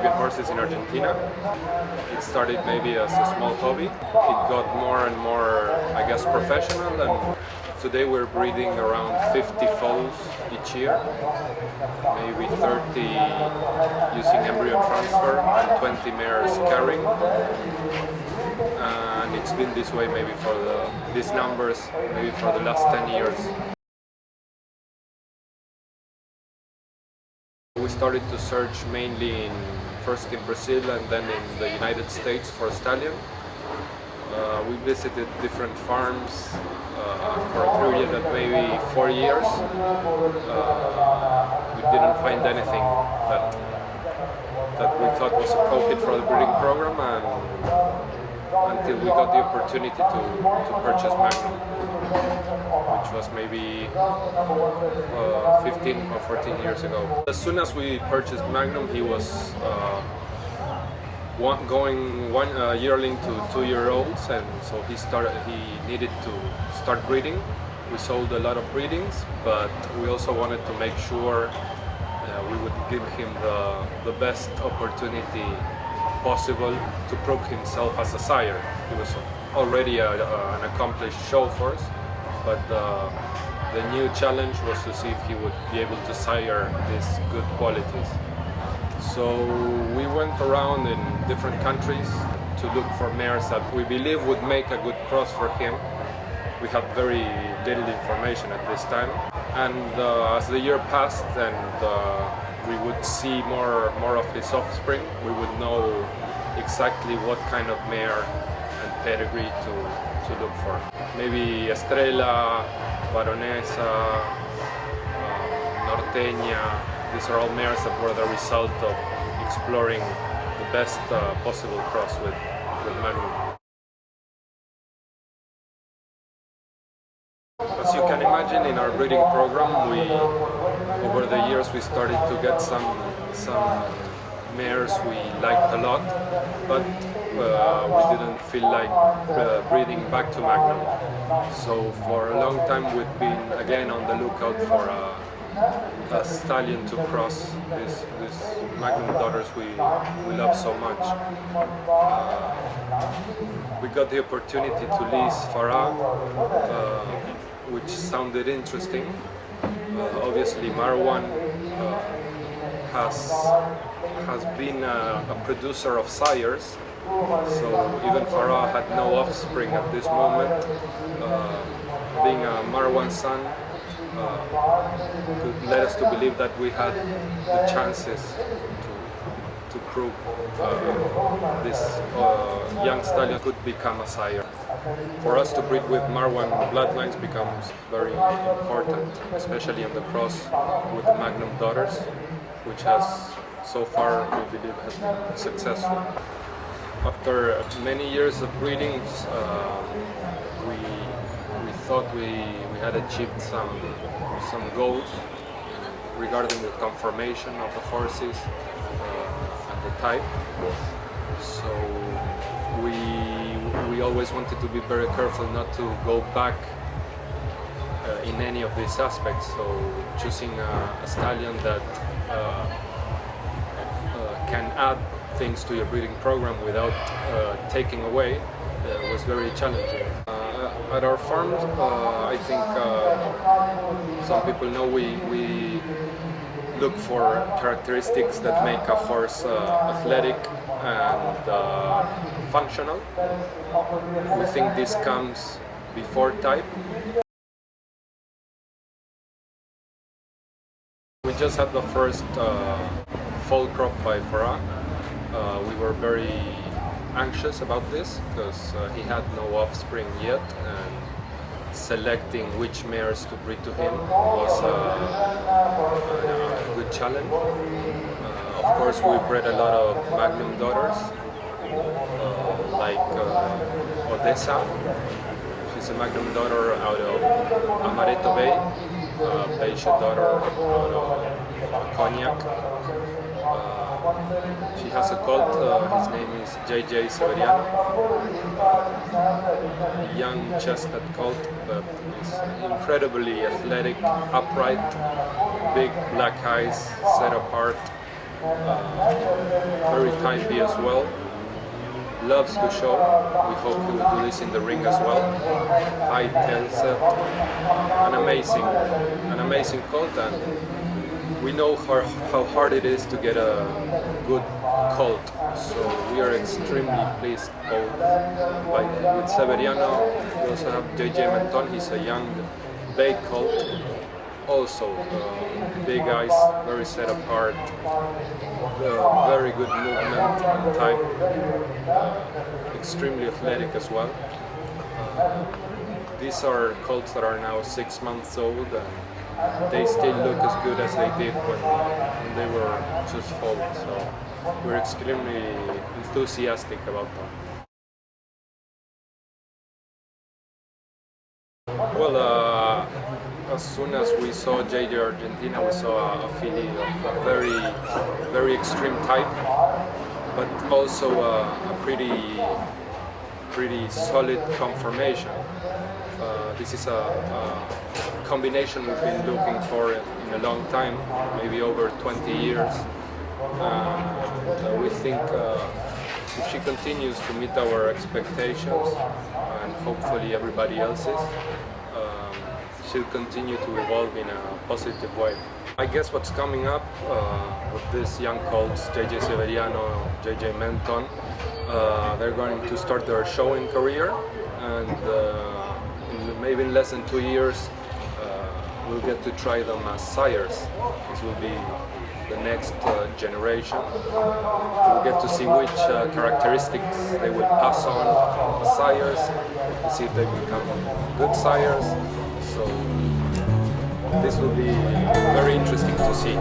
Arabian horses in Argentina. It started maybe as a small hobby. It got more and more, I guess, professional, and today we're breeding around 50 foals each year, maybe 30 using embryo transfer and 20 mares carrying. And it's been this way maybe for these numbers, maybe for the last 10 years. We started to search mainly first in Brazil and then in the United States for stallion. We visited different farms for a period of maybe 4 years. We didn't find anything that we thought was appropriate for the breeding program, and until we got the opportunity to purchase Magnum, which was maybe 15 or 14 years ago. As soon as we purchased Magnum, he was going one yearling to 2-year-olds, and so he needed to start breeding. We sold a lot of breedings, but we also wanted to make sure we would give him the best opportunity possible to prove himself as a sire. He was already an accomplished show horse, but the new challenge was to see if he would be able to sire these good qualities. So we went around in different countries to look for mares that we believe would make a good cross for him. We had very little information at this time, and as the year passed and we would see more of his offspring, we would know exactly what kind of mare and pedigree to look for. Maybe Estrella, Baronesa, Norteña. These are all mares that were the result of exploring the best possible cross with Magnum. As you can imagine, in our breeding program, over the years we started to get some mares we liked a lot, but we didn't feel like breeding back to Magnum. So for a long time we've been again on the lookout for a stallion to cross these Magnum daughters we love so much. We got the opportunity to lease Haras, which sounded interesting. Obviously Marwan has been a producer of sires, so even Haras had no offspring at this moment. Being a Marwan son led us to believe that we had the chances to prove this young stallion could become a sire. For us to breed with Marwan bloodlines becomes very important, especially in the cross with the Magnum daughters, which has so far, we believe, has been successful. After many years of breedings, we thought we had achieved some goals regarding the conformation of the horses and the type. So we always wanted to be very careful not to go back in any of these aspects. So choosing a stallion that can add things to your breeding program without taking away was very challenging. At our farm, I think some people know we look for characteristics that make a horse athletic and functional. We think this comes before type. We just had the first fall crop by Haras. We were very anxious about this because he had no offspring yet, and selecting which mares to breed to him was a good challenge. Of course, we bred a lot of Magnum daughters, like Odessa. She's a Magnum daughter out of Amaretto Bay, beige daughter out of Cognac. She has a colt, his name is JJ Severiano. Young chestnut colt that is incredibly athletic, upright, big black eyes, set apart, very typey as well. Loves to show. We hope he will do this in the ring as well. High tail set. An amazing colt, and we know how hard it is to get a good colt. So we are extremely pleased both with Severiano. We also have JJ Menton. He's a young bay colt. Also big eyes, very set apart, very good movement and type, extremely athletic as well. These are colts that are now 6 months old, and they still look as good as they did when they were just foaled. So we're extremely enthusiastic about them. Well, as soon as we saw JJ Argentina, we saw a filly of a very extreme type, but also a pretty solid conformation. This is a combination we've been looking for in a long time, maybe over 20 years. We think if she continues to meet our expectations, and hopefully everybody else's, she'll continue to evolve in a positive way. I guess what's coming up with these young colts, JJ Severiano, JJ Menton, they're going to start their showing career, and maybe in less than 2 years we'll get to try them as sires. This will be the next generation. We'll get to see which characteristics they will pass on as sires, see if they become good sires. So this will be very interesting to see.